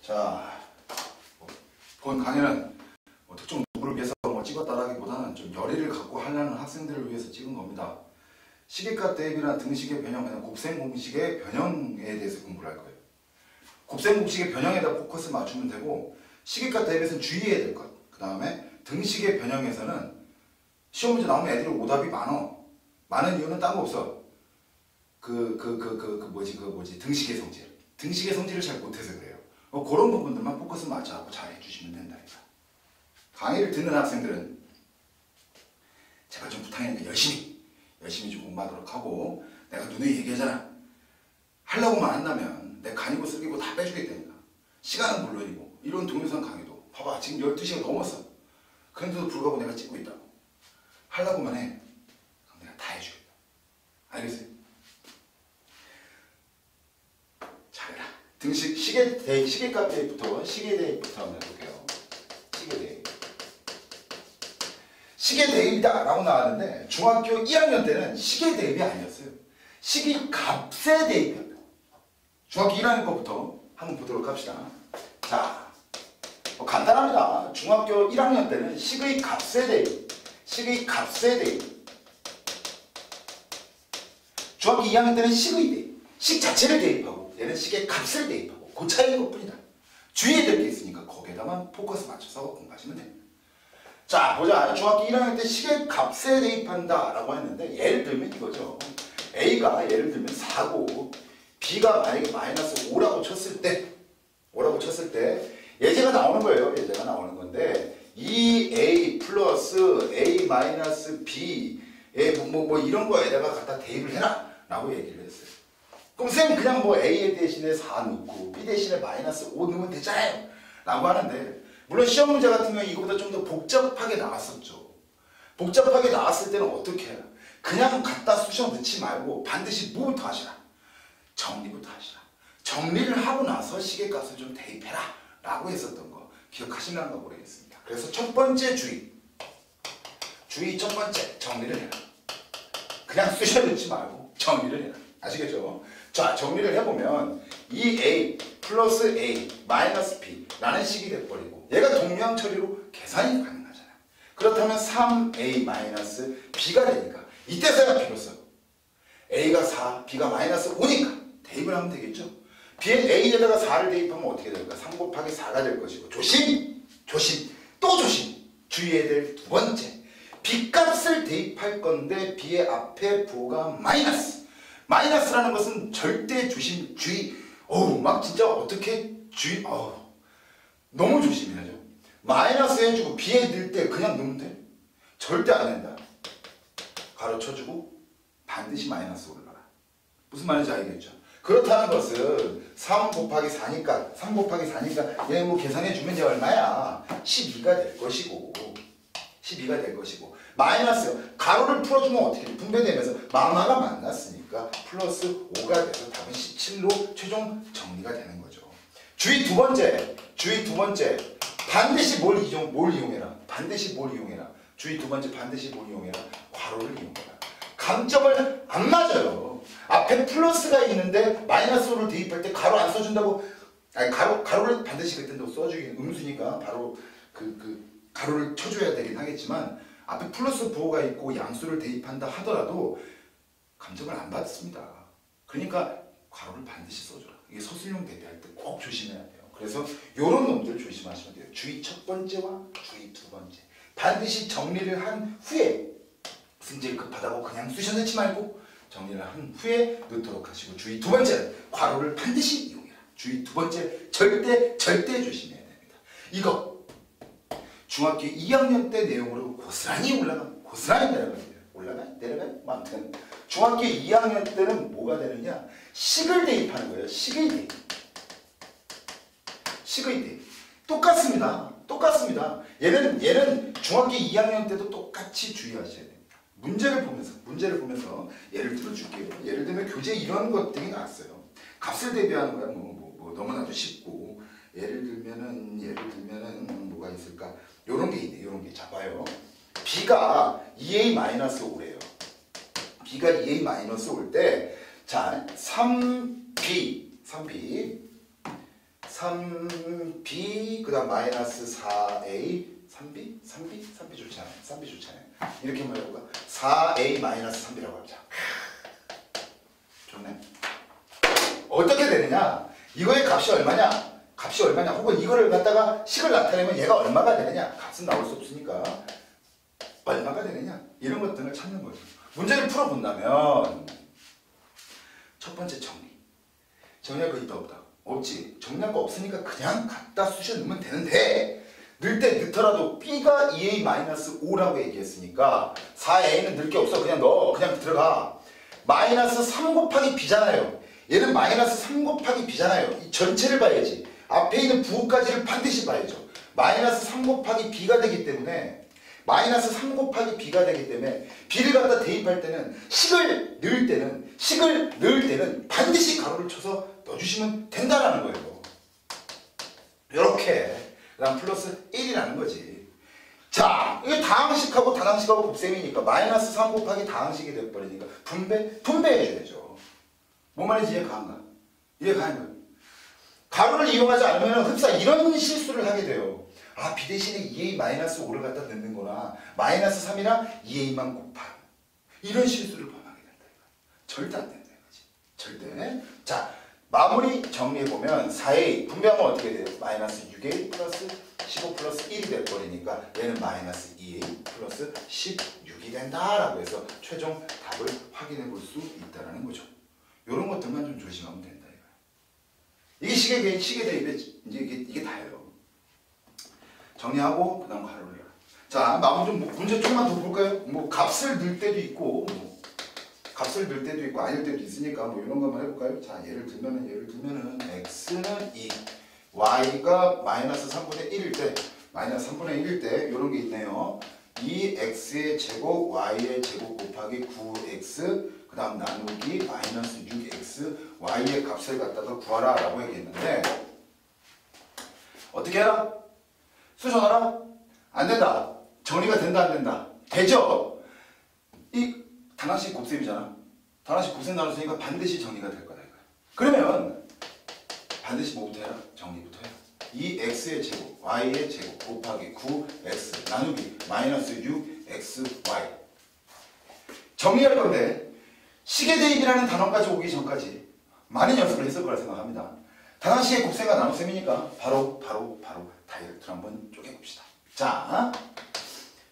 자, 본 강의는 특정 누구를 위해서 찍었다라기보다는 좀 열의를 갖고 하려는 학생들을 위해서 찍은 겁니다. 시계값 대입이나 등식의 변형, 그냥 곱셈 공식의 변형에 대해서 공부를 할 거예요. 곱셈 공식의 변형에다 포커스 맞추면 되고, 시계값 대입에서는 주의해야 될 것. 그 다음에 등식의 변형에서는 시험 문제 나오면 애들이 오답이 많어. 많은 이유는 딴 거 없어. 등식의 성질. 등식의 성질을 잘 못해서 그래요. 그런 부분들만 포커스 맞춰갖고 잘 해주시면 된다니까. 강의를 듣는 학생들은 제발 좀 부탁이니까 열심히 좀 공부하도록 하고, 내가 누누이 얘기하잖아. 하려고만 한다면 내 간이고 쓰기고 다 빼주겠다니까. 시간은 물론이고, 이런 동영상 강의도 봐봐, 지금 12시가 넘었어. 그런데도 불구하고 내가 찍고 있다고. 하려고만 해. 그럼 내가 다 해주겠다. 알겠어요? 잘해라. 등식, 시계값 대입부터, 시계 대입부터 한번 해볼게요. 시계 대입. 시계 대입이다 라고 나왔는데, 중학교 1학년 때는 시계 대입이 아니었어요. 시계값의 대입이었다. 중학교 1학년 거부터 한번 보도록 합시다. 자, 간단합니다. 중학교 1학년 때는 시계값의 대입. 시계값의 대입. 중학교 2학년 때는 시의 대입. 식 자체를 대입하고, 얘는 시계값을 대입하고, 그 차이인 것 뿐이다. 주의해야 될 게 있으니까 거기에다만 포커스 맞춰서 공부하시면 됩니다. 자, 보자. 중학교 1학년 때 시계값에 대입한다 라고 했는데, 예를 들면 이거죠. A가 예를 들면 4고 B가 만약에 마이너스 5라고 쳤을 때 예제가 나오는 거예요. 예제가 나오는 건데, 2A 플러스 A 마이너스 B 뭐 이런 거에다가 갖다 대입을 해라 라고 얘기를 했어요. 그럼 쌤 그냥 뭐 A 대신에 4 넣고 B 대신에 마이너스 5 넣으면 되잖아요 라고 하는데, 물론 시험 문제 같은 경우에 이거보다 좀 더 복잡하게 나왔었죠. 복잡하게 나왔을 때는 어떻게 해라? 그냥 갖다 쑤셔 넣지 말고 반드시 뭐부터 하시라? 정리부터 하시라. 정리를 하고 나서 시계값을 좀 대입해라 라고 했었던 거 기억하시는가 모르겠습니다. 그래서 첫 번째 주의 첫 번째, 정리를 해라. 그냥 쑤셔 넣지 말고 정리를 해라. 아시겠죠? 자, 정리를 해보면 2A 플러스 A 마이너스 B 라는 식이 돼버리고, 얘가 동량 처리로 계산이 가능하잖아요. 그렇다면 3A 마이너스 B가 되니까 이때서야 비로소 A가 4, B가 마이너스 5니까 대입을 하면 되겠죠. A에다가 4를 대입하면 어떻게 될까? 3 곱하기 4가 될 것이고, 조심! 또 조심! 주의해야 될 두 번째, B값을 대입할 건데 B의 앞에 부호가 마이너스라는 것은 절대 주의. 막 진짜 어떻게 너무 조심해야죠. 마이너스 해주고 B에 넣을 때 그냥 넣으면 돼. 절대 안 된다. 가로쳐주고 반드시 마이너스 올라라. 무슨 말인지 알겠죠? 그렇다는 것은 3 곱하기 4니까 얘 뭐 계산해주면 얘 얼마야? 12가 될 것이고 마이너스 가로를 풀어주면 어떻게 돼? 분배되면서 마마가 만났으니까 플러스 5가 돼서 답은 17로 최종 정리가 되는 거죠. 주의 두 번째 반드시 뭘 이용해라? 주의 두 번째, 반드시 뭘 이용해라? 괄호를 이용해라. 감점을 안 맞아요. 앞에 플러스가 있는데 마이너스 5를 대입할 때 가로 안 써준다고, 아니 가로를 반드시 그때 써주긴 음수니까 바로 가로를 쳐줘야 되긴 하겠지만, 앞에 플러스 부호가 있고 양수를 대입한다 하더라도 감점을 안 받습니다. 그러니까 괄호를 반드시 써줘라. 이게 서술형 대비할 때 꼭 조심해야 돼요. 그래서 이런 놈들 조심하시면 돼요. 주의 첫 번째와 주의 두 번째. 반드시 정리를 한 후에, 승질 급하다고 그냥 쑤셔넣지 말고 정리를 한 후에 넣도록 하시고, 주의 두 번째, 괄호를 반드시 이용해라. 주의 두 번째, 절대 조심해야 됩니다. 이거 중학교 2학년 때 내용으로 고스란히 내려가요. 아무튼 중학교 2학년 때는 뭐가 되느냐? 식을 대입하는 거예요. 식의 대입. 똑같습니다. 얘는 중학교 2학년 때도 똑같이 주의하셔야 됩니다. 문제를 보면서 예를 들어줄게요. 예를 들면 교재 이런 것들이 나왔어요. 값을 대비하는 거야. 뭐 너무나도 쉽고, 예를 들면은 뭐가 있을까? 요런 게 있네. 자, 봐요. B가 2A-5래요. B가 2A-5 올 때, 자, 3B 3b 그 다음 마이너스 4a 3b 좋지 않아요. 3b 좋지 않아요. 이렇게 한번 해볼까? 4a 마이너스 3b라고 하자. 좋네. 어떻게 되느냐? 이거의 값이 얼마냐? 값이 얼마냐? 혹은 이거를 갖다가 식을 나타내면 얘가 얼마가 되느냐? 값은 나올 수 없으니까 얼마가 되느냐? 이런 것들을 찾는 거예요. 문제를 풀어본다면 첫 번째 정리할 거 있다 없다? 없지. 정리할 거 없으니까 그냥 갖다 쑤셔 넣으면 되는데 넣을 때 넣더라도 b가 2a-5라고 얘기했으니까 4a는 넣을 게 없어. 그냥 넣어. 그냥 들어가. 마이너스 3 곱하기 b잖아요. 얘는 마이너스 3 곱하기 b잖아요. 이 전체를 봐야지. 앞에 있는 부호까지를 반드시 봐야죠. 마이너스 3 곱하기 b가 되기 때문에 마이너스 3 곱하기 b가 되기 때문에 b를 갖다 대입할 때는 식을 넣을 때는 반드시 가로를 쳐서 넣어주시면 된다라는 거예요. 이렇게 그 다음 플러스 1이라는 거지. 자, 이게 다항식하고 다항식하고 곱셈이니까 마이너스 3 곱하기 다항식이 돼버리니까 분배해줘야죠. 뭔 말인지 이해가 안 가? 이해가 안 가? 가로를 이용하지 않으면 흡사 이런 실수를 하게 돼요. 아, b 대신에 2a-5를 갖다 넣는 거나 마이너스 3이랑 2a만 곱하 이런 실수를 범하게 된다. 절대 안 된다 이거지. 절대. 자, 마무리 정리해보면 4a 분배하면 어떻게 돼요? 마이너스 6a 플러스 15 플러스 1이 돼버리니까 얘는 마이너스 2a 플러스 16이 된다라고 해서 최종 답을 확인해 볼 수 있다는 거죠. 이런 것들만 좀 조심하면 된다. 이게 시계 대입에 이제 이게 다예요. 정리하고 그 다음 가로를 해요. 자, 마무리 좀 문제 조금만 더 볼까요? 뭐 값을 넣을 때도 있고 값을 넣을 때도 있고 아닐 때도 있으니까 뭐 이런 거 한번 해볼까요? 자, 예를 들면은 x는 2, y가 마이너스 3분의 1일 때 마이너스 3분의 1일 때 이런 게 있네요. 2x의 제곱 y의 제곱 곱하기 9x 그 다음 나누기 마이너스 6x y의 값을 갖다가 구하라 라고 얘기했는데 어떻게 해라? 수정하라? 안 된다. 정리가 된다 안 된다? 되죠? 이 단항식 곱셈이잖아. 단항식 곱셈 나눴으니까 반드시 정리가 될 거다. 그러면 반드시 뭐부터 해라? 정리부터 해라. 이 x의 제곱, y의 제곱 곱하기 9x 나누기 마이너스 6xy 정리할 건데 시계대입이라는 단어까지 오기 전까지 많은 연습을 했을 거라 생각합니다. 단항식의 곱셈과 나눗셈이니까 바로 다이렉트로 한번 쪼개봅시다. 자,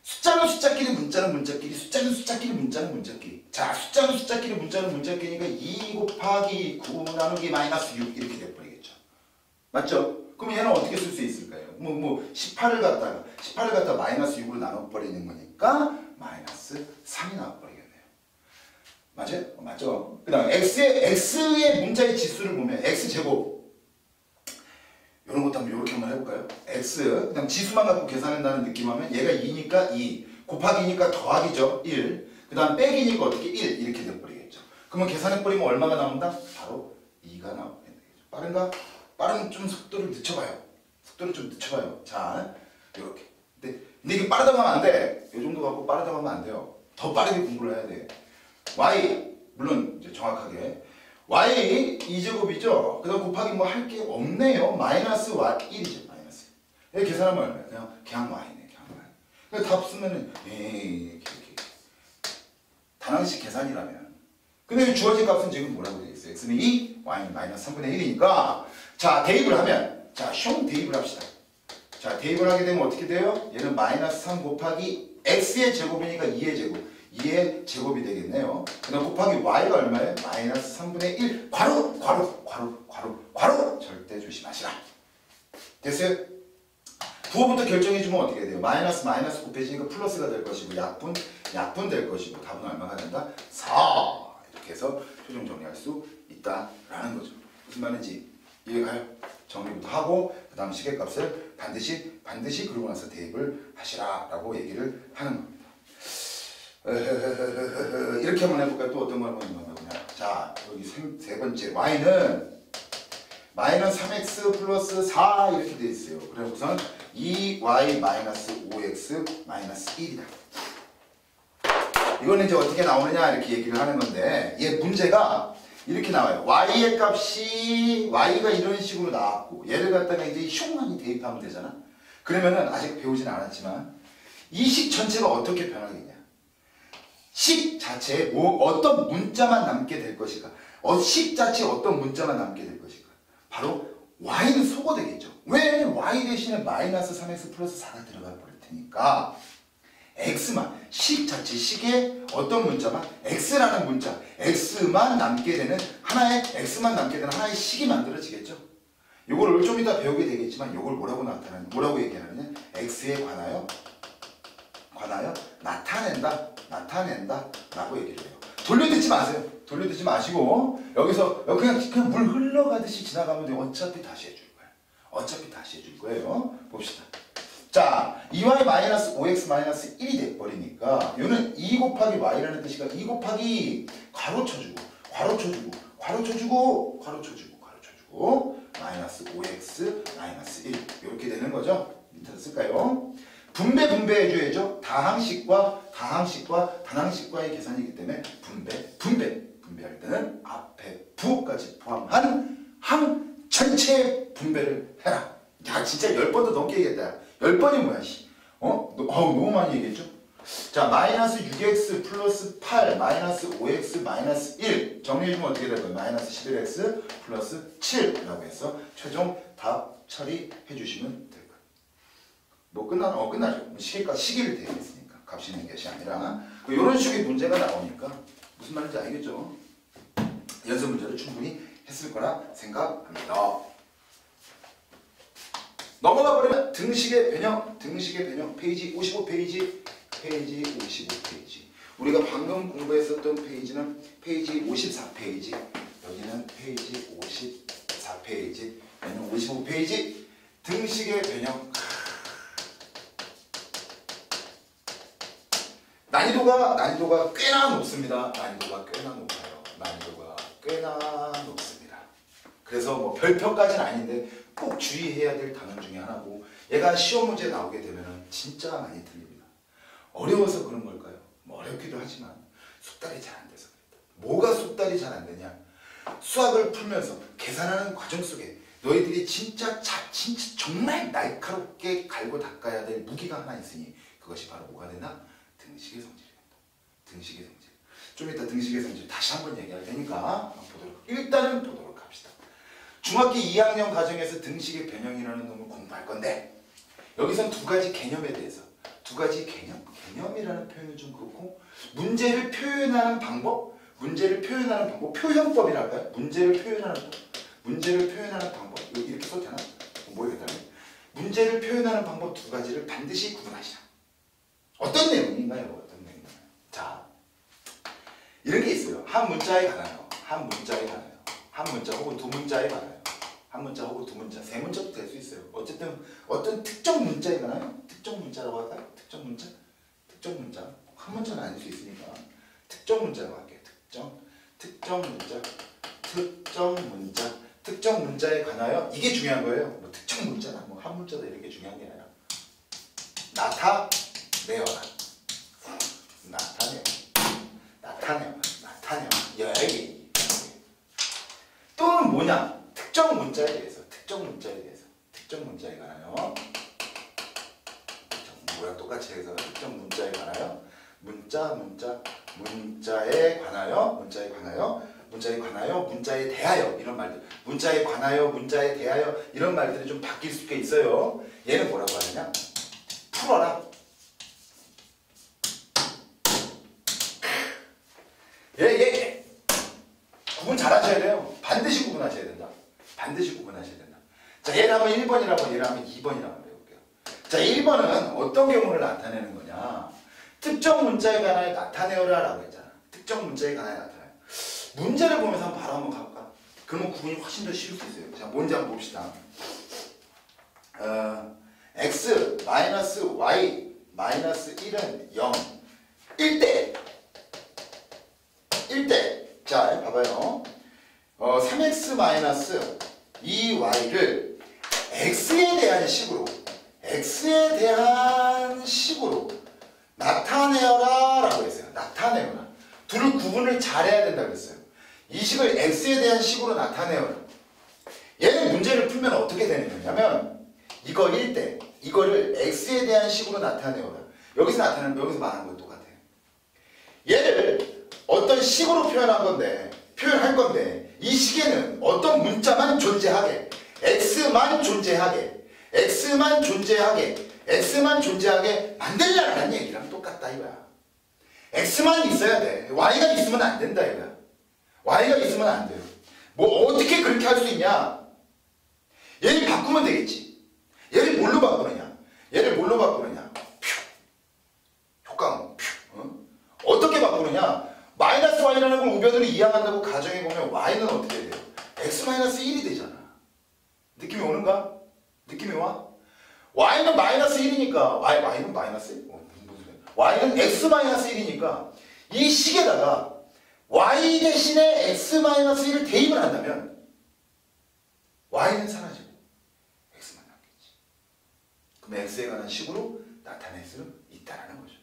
숫자는 숫자끼리 문자는 문자끼리 숫자는 숫자끼리 문자는 문자끼리. 자, 숫자는 숫자끼리 문자는 문자끼리니까 2 곱하기 9 나누기 마이너스 6 이렇게 돼버리겠죠. 맞죠? 그럼 얘는 어떻게 쓸 수 있을까요? 18을 갖다가 마이너스 6으로 나눠버리는 거니까 마이너스 3이 나와버리겠네요. 맞아요? 맞죠? 그 다음 x의 문자의 지수를 보면 x제곱 이런 것도 한번 이렇게 한번 해볼까요? x 그냥 지수만 갖고 계산한다는 느낌하면 얘가 2니까 2 곱하기니까 더하기죠. 1 그 다음 빼기니까 어떻게 1 이렇게 돼버리겠죠. 그러면 계산해버리면 얼마가 나온다? 바로 2가 나오게 되겠죠. 빠른가? 빠른 좀 속도를 늦춰봐요. 자, 이렇게. 근데 이게 빠르다고 하면 안 돼. 이 정도 갖고 빠르다고 하면 안 돼요. 더 빠르게 공부를 해야 돼. y 물론 이제 정확하게 y 2제곱이죠. 그 다음 곱하기 뭐 할 게 없네요. 마이너스 y 1이죠. 마이너스. 여기 계산하면 얼마예요? 그냥 y네. 그냥 y. 그래서 답 쓰면은 이렇게. 단항식 계산이라면. 근데 주어진 값은 지금 뭐라고 되어 있어요? x는 2, y는 마이너스 3분의 1이니까 자, 대입을 하면 자, 대입을 합시다. 자, 대입을 하게 되면 어떻게 돼요? 얘는 마이너스 3 곱하기 x의 제곱이니까 2의 제곱. 2의 제곱이 되겠네요. 그 다음 곱하기 y가 얼마예요? 마이너스 3분의 1 괄호 절대 조심하시라. 됐어요? 부호부터 결정해주면 어떻게 돼요? 마이너스 곱해지니까 플러스가 될 것이고 약분 될 것이고 답은 얼마가 된다? 4 이렇게 해서 최종 정리할 수 있다라는 거죠. 무슨 말인지 이해가요? 정리부터 하고 그 다음 시계값을 반드시 그러고 나서 대입을 하시라라고 얘기를 하는 겁니다. 이렇게 한번 해볼까요? 또 어떤 걸 한번 해보냐. 자, 여기 세 번째 y는 마이너스 3x 플러스 4 이렇게 돼 있어요. 그래서 우선 2y 마이너스 5x 마이너스 1이다. 이거는 이제 어떻게 나오느냐 이렇게 얘기를 하는 건데 얘 문제가 이렇게 나와요. y의 값이 y가 이런 식으로 나왔고 얘를 갖다가 이제 흉만이 대입하면 되잖아. 그러면은 아직 배우진 않았지만 이 식 전체가 어떻게 변하겠냐. 식 자체에 어떤 문자만 남게 될 것일까. 식 자체에 어떤 문자만 남게 될 것일까. 바로 y는 소거되겠죠. 왜? y 대신에 마이너스 3x 플러스 4가 들어가 버릴 테니까 x만, 식 자체, 식에 어떤 문자만, x라는 문자, x만 남게 되는 하나의, x만 남게 되는 하나의 식이 만들어지겠죠. 요거를 좀 이따 배우게 되겠지만 요걸 뭐라고 얘기하느냐. x에 관하여 나타낸다 라고 얘기를 해요. 돌려듣지 마세요. 돌려듣지 마시고 여기서 그냥 물 흘러가듯이 지나가면 돼요. 어차피 다시 해줄 거예요. 봅시다. 자, 2y-5x-1이 돼버리니까 이거는 2 곱하기 y라는 뜻이니까 2 곱하기 괄호쳐주고 마이너스 5x 1 이렇게 되는 거죠. 밑에다 쓸까요? 분배해줘야죠. 다항식과 단항식과의 계산이기 때문에 분배할 때는 앞에 부까지 포함한 항 전체 분배를 해라. 야, 진짜 10번도 넘게 얘기했다. 10번이 뭐야, 씨. 너무 많이 얘기했죠? 자, 마이너스 6x 플러스 8, 마이너스 5x 마이너스 1. 정리해주면 어떻게 될 거예요? 마이너스 11x 플러스 7라고 해서 최종 답 처리해주시면 될 거예요. 뭐 끝나죠. 시기를 대입했으니까. 값이 있는 것이 아니라. 이런 식의 문제가 나오니까 무슨 말인지 알겠죠? 연습 문제를 충분히 했을 거라 생각합니다. 넘어가 버리면 등식의 변형 페이지 55페이지. 우리가 방금 공부했었던 페이지는 페이지 54페이지. 여기는 페이지 54페이지. 여기는 55페이지. 등식의 변형. 난이도가 꽤나 높습니다. 난이도가 꽤나 높습니다. 그래서 뭐 별표까지는 아닌데 꼭 주의해야 될 단원 중에 하나고, 얘가 시험 문제 나오게 되면은 진짜 많이 틀립니다. 어려워서 그런 걸까요? 뭐 어렵기도 하지만 숙달이 잘 안 돼서 그렇다. 뭐가 숙달이 잘 안 되냐? 수학을 풀면서 계산하는 과정 속에 너희들이 진짜 정말 날카롭게 갈고 닦아야 될 무기가 하나 있으니 그것이 바로 뭐가 되나? 등식의 성질입니다. 등식의 성질. 좀 이따 등식의 성질 다시 한번 얘기할 테니까 일단은 보도록 합시다. 중학기 2학년 과정에서 등식의 변형이라는 놈을 공부할 건데, 여기선 두 가지 개념에 대해서, 개념이라는 표현은 좀 그렇고, 문제를 표현하는 방법, 표현법이랄까요? 문제를 표현하는 방법, 이렇게 써도 되나? 모르겠다. 문제를 표현하는 방법 두 가지를 반드시 구분하시라. 어떤 내용인가요? 자, 이런 게 있어요. 한 문자에 관하여, 한 문자 혹은 두 문자에 관하여, 한 문자 혹은 두 문자, 세 문자도 될 수 있어요. 어쨌든 어떤 특정 문자에 관하여, 특정 문자라고 할까요? 특정 문자, 한 문자는 아닐 수 있으니까 특정 문자라고 할게요. 특정 문자에 관하여, 이게 중요한 거예요. 뭐 특정 문자나 뭐 한 문자다 이런 게 중요한 게 아니라 나타내어라. 여기. 또는 뭐냐? 특정 문자에 관하여. 뭐야, 똑같이 해서 특정 문자에 관하여. 문자에 관하여, 문자에 대하여 이런 말들. 문자에 관하여, 문자에 대하여 이런 말들이 좀 바뀔 수가 있어요. 얘는 뭐라고 하느냐? 풀어라. 예. 구분 잘 하셔야 돼요. 반드시 구분하셔야 된다. 자, 얘를 하면 1번이라고, 얘를 하면 2번이라고 해볼게요. 자, 1번은 어떤 경우를 나타내는 거냐? 특정 문자에 관하여 나타내어라 라고 했잖아. 특정 문자에 관하여 나타내요. 문제를 보면서 바로 한번 가볼까? 그러면 구분이 훨씬 더 쉬울 수 있어요. 자, 뭔지 한번 봅시다. x 마이너스 y 마이너스 1은 0 1대. 자, 봐봐요. 3x 마이너스 2y를 x에 대한 식으로 나타내어라 라고 했어요. 나타내어라. 둘을 구분을 잘해야 된다고 했어요. 이 식을 x에 대한 식으로 나타내요. 얘는 문제를 풀면 어떻게 되는 거냐면 이거일 때 이거를 x에 대한 식으로 나타내요. 여기서 나타내는 여기서 말하는 거 똑같아요. 얘를 어떤 식으로 표현할 건데 이 식에는 어떤 문자만 존재하게 x만 존재하게 만들려는 얘기랑 똑같다 이거야. x만 있어야 돼. y가 있으면 안 된다 이거야. y가 있으면 안 돼요. 뭐 어떻게 그렇게 할 수 있냐? 얘를 바꾸면 되겠지. 얘를 뭘로 바꾸느냐? 효과음. 어떻게 바꾸느냐? 마이너스 y라는 걸 우변으로 이항한다고 가정해보면 y는 어떻게 돼요? x-1이 되잖아. 느낌이 오는가? 느낌이 와? y는 마이너스 1이니까 y는 마이너스 1? y는 x-1이니까 이 식에다가 y 대신에 x-1을 대입을 한다면 y는 사라지고 x만 남겠지. 그럼 x에 관한 식으로 나타낼 수 있다는 거죠.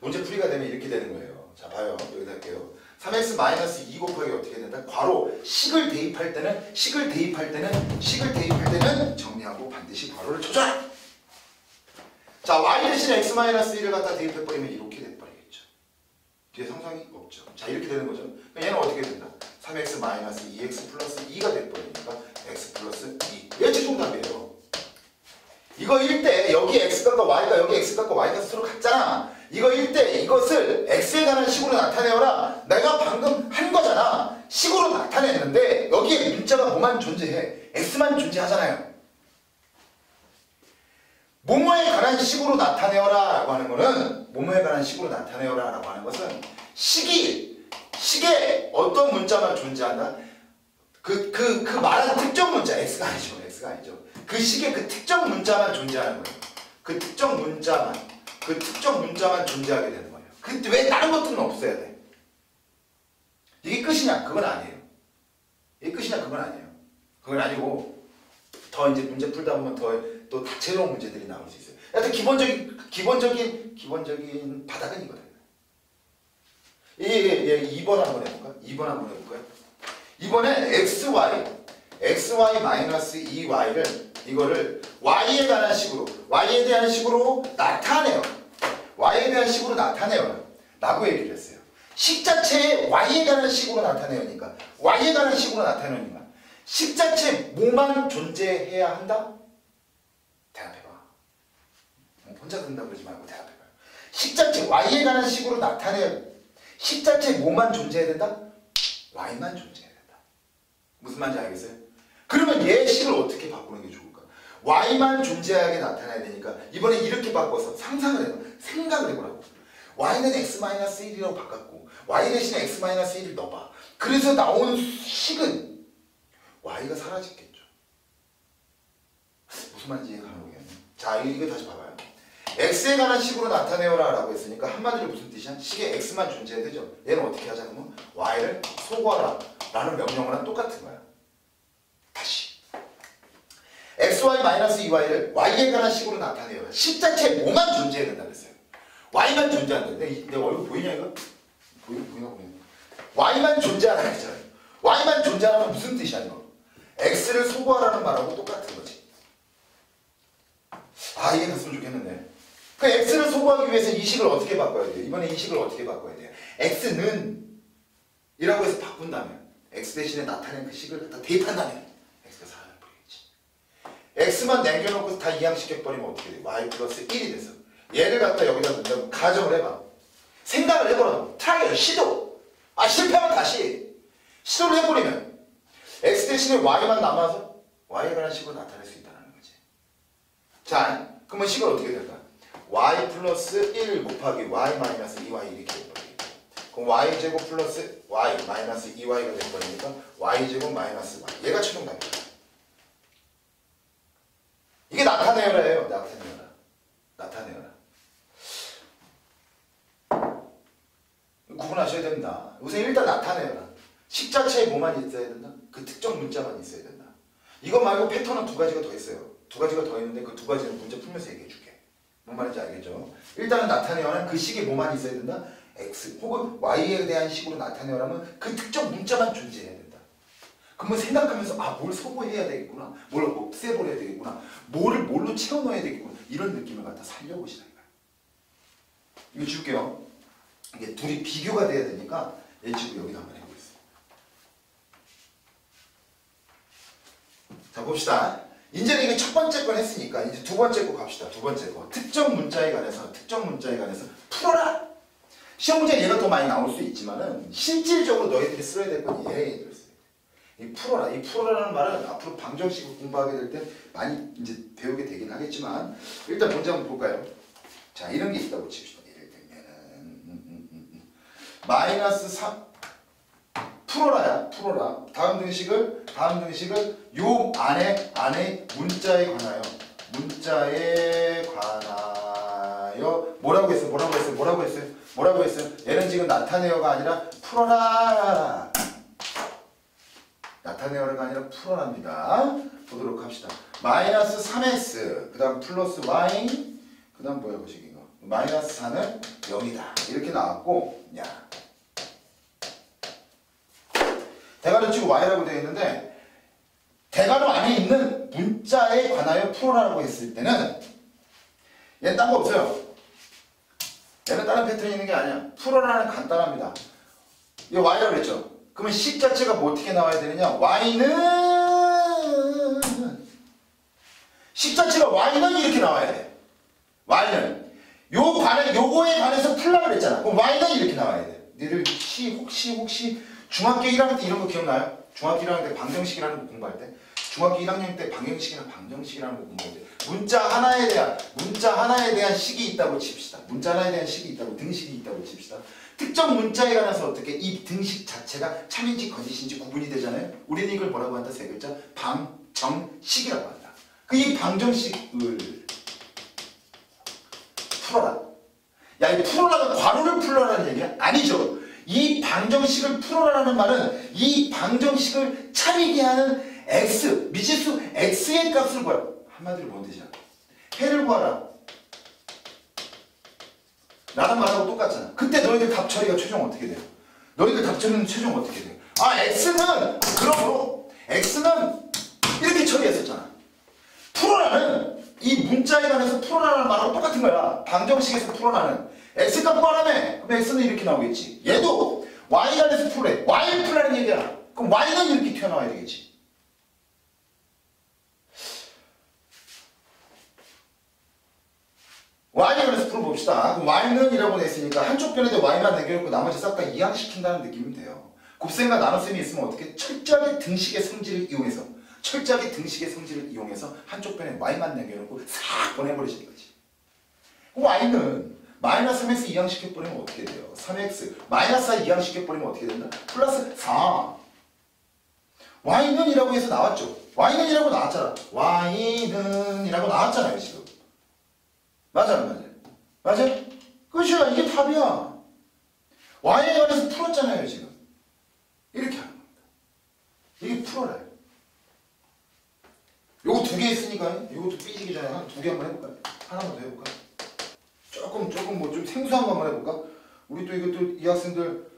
문제 풀이가 되면 이렇게 되는 거예요. 자 봐요. 여기다 할게요. 3x-2 곱하기 어떻게 된다? 괄호 식을 대입할 때는 정리하고 반드시 괄호를 쳐줘라. 자 y 대신 x-1을 갖다 대입해버리면 이렇게 돼버리겠죠. 뒤에 상상이 없죠. 자 이렇게 되는 거죠. 얘는 어떻게 된다? 3x-2x 플러스 2가 돼버리니까 x 플러스 2. 얘 최종답이에요. 이거일 때 여기 x값과 y가 여기 x값과 y가 서로 같잖아. 이거일 때 이것을 x에 관한 식으로 나타내어라. 내가 방금 한 거잖아. 식으로 나타냈는데 여기에 문자가 뭐만 존재해? x만 존재하잖아요. 뭐뭐에 관한 식으로 나타내어라 라고 하는 거는 라고 하는 것은 식에 어떤 문자만 존재한다? 그 말한 특정 문자 x가 아니죠. 그 식에 그 특정 문자만 존재하는 거예요. 그 특정 문자만 존재하게 되는 거예요. 근데 왜 다른 것들은 없어야 돼? 이게 끝이냐? 그건 아니에요. 그건 아니고 더 이제 문제 풀다 보면 더 또 다채로운 문제들이 나올 수 있어요. 하여튼 기본적인 바닥은 이거다. 2번 한번 해볼까요? 이번에 xy-2y를 이거를 y에 대한 식으로 나타내요. 라고 얘기를 했어요. 식 자체에 y에 관한 식으로 나타내니까 식 자체에 뭐만 존재해야 한다? 대답해봐. 혼자 듣는다고 그러지 말고 대답해봐요. 식 자체 y에 관한 식으로 나타내요. 식 자체에 뭐만 존재해야 된다? y만 존재해야 된다. 무슨 말인지 알겠어요? 그러면 얘 식을 어떻게 바꾸는 게 좋을까? y만 존재하게 나타나야 되니까 이번에 이렇게 바꿔서 생각을 해보라고. y는 x-1이라고 바꿨고 y 대신에 x-1을 넣어봐. 그래서 나오는 식은 y가 사라졌겠죠. 무슨 말인지 이해가 안 오겠네. 자 이거 다시 봐봐요. x에 관한 식으로 나타내어라 라고 했으니까 한마디로 무슨 뜻이야? 식에 x만 존재해야 되죠. 얘는 어떻게 하자 그러면 y를 소거하라 라는 명령어랑 똑같은 거야. 다시 xy-2y를 y에 관한 식으로 나타내어라. 식 자체에 뭐만 존재해야 된다 그랬어요. y만 존재한다. 내 얼굴 보이냐 이거? 보이나? y만 존재하라 했잖아요. y만 존재하면 무슨 뜻이야 이거? x를 소거하라는 말하고 똑같은 거지. 아 이해 갔으면 좋겠는데. 그 x를 소거하기 위해서 이 식을 어떻게 바꿔야 돼요? 이번에 이 식을 어떻게 바꿔야 돼요? x는 이라고 해서 바꾼다면 x 대신에 나타낸 그 식을 갖다 대입한다면 x가 사라져버리겠지. x만 남겨놓고 다 이항시켜버리면 어떻게 돼요? y 플러스 1이 돼서 얘를 갖다 여기다 놓는다고 가정을 해봐. 생각을 해보라고. 트라이얼 시도. 실패하면 다시 시도를 해버리면 x 대신에 y만 남아서 y에 관한 식으로 나타낼 수 있다는 거지. 자 그러면 식을 어떻게 될까? y 플러스 1 곱하기 y 마이너스 2y 이렇게 돼버리겠다. 그럼 y제곱 플러스 y 마이너스 2y가 돼버리니까 y제곱 마이너스 y. 얘가 최종답이다. 이게 나타내어라예요. 나타내어라. 구분하셔야 됩니다. 우선 일단 나타내어라. 식 자체에 뭐만 있어야 된다? 그 특정 문자만 있어야 된다. 이거 말고 패턴은 두 가지가 더 있어요. 두 가지가 더 있는데 그 두 가지는 문제 풀면서 얘기해 줄게. 뭔 말인지 알겠죠? 일단은 나타내어는 그 식에 뭐만 있어야 된다? x 혹은 y에 대한 식으로 나타내려면 그 특정 문자만 존재해야 된다. 그러면 생각하면서 뭘 소거해야 되겠구나, 뭘 없애버려야 되겠구나, 뭐를 뭘로 채워넣어야 되겠구나, 이런 느낌을 갖다 살려보시라 이거야. 이거 지울게요. 이게 둘이 비교가 돼야 되니까 얘 지우고 여기다 한번 해보겠습니다. 자 봅시다. 이제는 이게 첫 번째 건 했으니까 이제 두 번째 거 갑시다. 두 번째 거. 특정 문자에 관해서 풀어라. 시험 문제 얘가 더 많이 나올 수 있지만은 실질적으로 너희들이 써야 될 건 얘를 써요. 이 풀어라는 말은 앞으로 방정식을 공부하게 될 때 많이 이제 배우게 되긴 하겠지만 일단 문제 한번 볼까요? 자 이런 게 있다고 칩시다. 예를 들면은 마이너스 3 풀어라. 다음 등식을 요 안에 문자에 관하여 뭐라고 했어요? 얘는 지금 나타내어가 아니라 풀어라. 나타내어가 아니라 풀어랍니다. 보도록 합시다. 마이너스 3x 그 다음 플러스 y 그 다음 뭐야 보시기 이거 마이너스 4는 0이다. 이렇게 나왔고 야 대괄호 치고 y라고 되어 있는데 대괄호 안에 있는 문자에 관하여 풀어라고 했을 때는 얘는 딴 거 없어요. 얘는 다른 패턴이 있는 게 아니야. 풀어라는 간단합니다. 이거 y라고 그랬죠. 그러면 식 자체가 뭐 어떻게 나와야 되느냐? 식 자체가 y는 이렇게 나와야 돼. y는 요거에 관해서 풀라고 그랬잖아. 그럼 y는 이렇게 나와야 돼. 너희들 혹시 중학교 1학년 때 이런 거 기억나요? 중학교 1학년 때 방정식이라는 거 공부할 때 중학교 1학년 때 방정식이라는 거 공부할 때 문자 하나에 대한 식이 있다고 칩시다. 등식이 있다고 칩시다. 특정 문자에 관해서 어떻게 이 등식 자체가 참인지 거짓인지 구분이 되잖아요. 우리는 이걸 뭐라고 한다? 세 글자 방정식이라고 한다. 이 방정식을 풀어라. 야, 이 풀어라가 괄호를 풀어라는 얘기야? 아니죠. 이 방정식을 풀어라는 말은 이 방정식을 참이게 하는 x, 미지수 x의 값을 구하라. 한마디로 뭔 뜻이야? 해를 구하라. 라는 말하고 똑같잖아. 그때 너희들 답 처리가 최종 어떻게 돼요? x는 그러므로 x는 이렇게 처리했었잖아. 풀어라는 이 문자에 관해서 풀어라는 말하고 똑같은 거야. 방정식에서 풀어라는 x 값 구하라며. 그럼 x는 이렇게 나오겠지. 얘도 y에 관해서 풀래. y를 풀라는 얘기야. 그럼 y는 이렇게 튀어나와야 되겠지. y에 관해서 풀어봅시다. 그럼 y는 이라고 냈으니까 한쪽 변에도 y만 남겨놓고 나머지 싹 다 이항시킨다는 느낌이면 돼요. 곱셈과 나눗셈이 있으면 어떻게? 철저하게 등식의 성질을 이용해서 한쪽 변에 y만 남겨놓고 싹 보내버리시는 거지. y는 마이너스 3x 이항시켜버리면 어떻게 돼요? 3x 마이너스 4 이항시켜버리면 어떻게 된다? 플러스 4. y는 이라고 해서 나왔죠. y는 이라고 나왔잖아. y는 이라고 나왔잖아요 지금. 맞아? 끝이야. 이게 답이야. y에 관해서 풀었잖아요 지금. 이렇게 하는 겁니다. 이게 풀어라요. 요거 두 개 있으니까 요것도 삐지기 전에 한 두 개 한번 해볼까요? 하나만 더 해볼까요? 조금 뭐 좀 생소한 거 한번 해볼까? 우리 또 이것도 이 학생들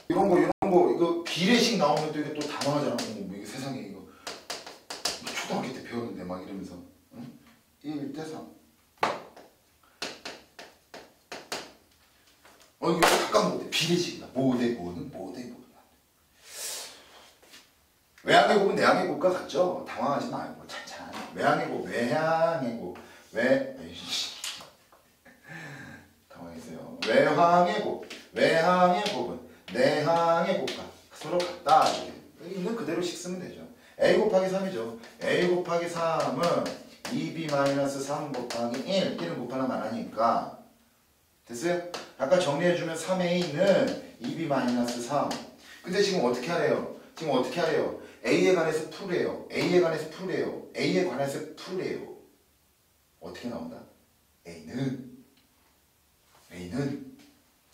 이런 거 이거 비례식 나오면 또 이게 또 당황하잖아. 뭐 이게 세상에 이거 초등학교 때 배웠는데 막 이러면서 1대3 이거 잠깐 못해. 비례식이다. 모대고는 외항의 곱은 내항의 곱과 같죠? 당황하지 말고 찬찬히. 외항의 곱 당황했어요. 외항의 곱은 내항의 곱과 서로 같다. 이렇게 있는 그대로씩 쓰면 되죠. a 곱하기 3이죠. a 곱하기 3은 2b-3 곱하기 1은 곱하면 안 하니까 됐어요? 아까 정리해주면 3a는 2b-3. 근데 지금 어떻게 하래요? a에 관해서 풀래요. a에 관해서 풀래요. 어떻게 나온다? a는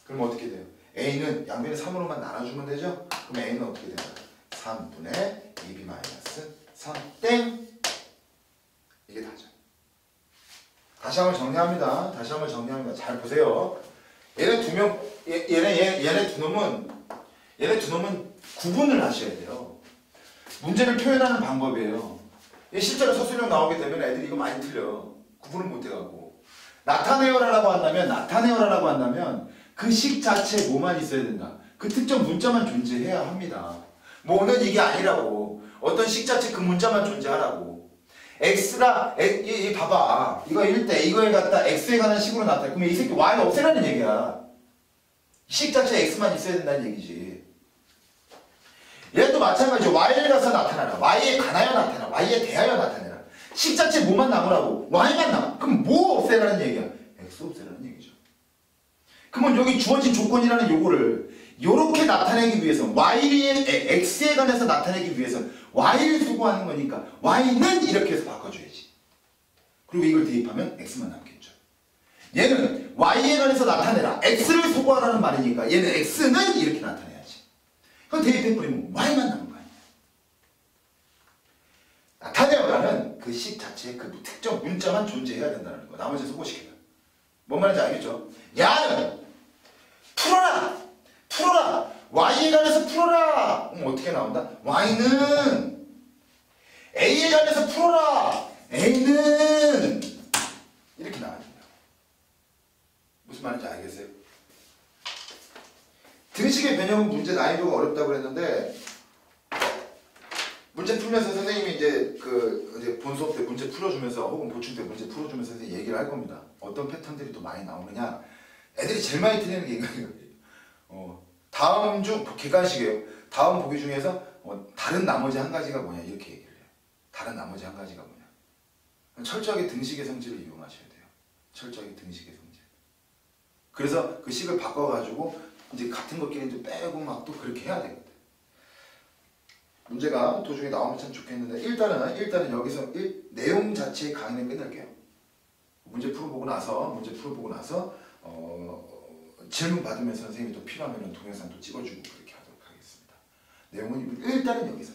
그럼 어떻게 돼요? a는 양변을 3으로만 나눠주면 되죠? 그럼 a는 어떻게 된다? 3분의 2b-3 땡! 이게 다죠. 다시 한번 정리합니다. 잘 보세요. 얘네 두 명, 얘네 두 놈은 구분을 하셔야 돼요. 문제를 표현하는 방법이에요. 실제로 서술형 나오게 되면 애들이 이거 많이 틀려. 구분을 못 해갖고. 나타내어라라고 한다면 그 식 자체에 뭐만 있어야 된다. 그 특정 문자만 존재해야 합니다. 뭐는 이게 아니라고. 어떤 식 자체 그 문자만 존재하라고. x가 봐봐. 이거 1대 이거에 갖다 x에 관한 식으로 나타내. 그러면 이 새끼 y를 없애라는 얘기야. 식 자체에 x만 있어야 된다는 얘기지. 얘도 마찬가지죠. y를 가서 나타내라. y에 관하여 나타내라. y에 대하여 나타내라. 식 자체에 뭐만 남으라고. y만 남아. 그럼 뭐 없애라는 얘기야? x 없애라는 얘기죠. 그러면 여기 주어진 조건이라는 요거를 요렇게 나타내기 위해서 x에 관해서 나타내기 위해서 y를 수고하는 거니까 y는 이렇게 해서 바꿔줘야지. 그리고 이걸 대입하면 x만 남겠죠. 얘는 y에 관해서 나타내라. x를 수고하라는 말이니까 얘는 x는 이렇게 나타내야지. 그럼 대입해버리면 y만 남은 거 아니야. 나타내어라는 그 식 자체에 그 특정 문자만 존재해야 된다는 거. 나머지 소고시켜요. 뭔 말인지 알겠죠? 야는 풀어라. y에 관해서 풀어라. 그럼 어떻게 나온다? y는 a에 관해서 풀어라. a는 이렇게 나와집니다. 무슨 말인지 알겠어요? 등식의 변형은 문제 난이도가 어렵다고 했는데 문제 풀면서 선생님이 이제 이제 본 수업 때 문제 풀어주면서 혹은 보충 때 문제 풀어주면서 선생님이 얘기를 할 겁니다. 어떤 패턴들이 더 많이 나오느냐. 애들이 제일 많이 틀리는 게 이거예요. 다음 중 객관식이에요. 다음 보기 중에서 다른 나머지 한 가지가 뭐냐 이렇게 얘기를 해요. 다른 나머지 한 가지가 뭐냐. 철저하게 등식의 성질을 이용하셔야 돼요. 철저하게 등식의 성질. 그래서 그 식을 바꿔가지고 이제 같은 것끼리 이제 빼고 막 또 그렇게 해야 되거든. 문제가 도중에 나오면 참 좋겠는데 일단은 여기서 내용 자체의 강의는 끝낼게요. 문제 풀어보고 나서 질문 받으면서 선생님이 또 필요하면 동영상 또 찍어주고 그렇게 하도록 하겠습니다. 내용은 일단은 여기서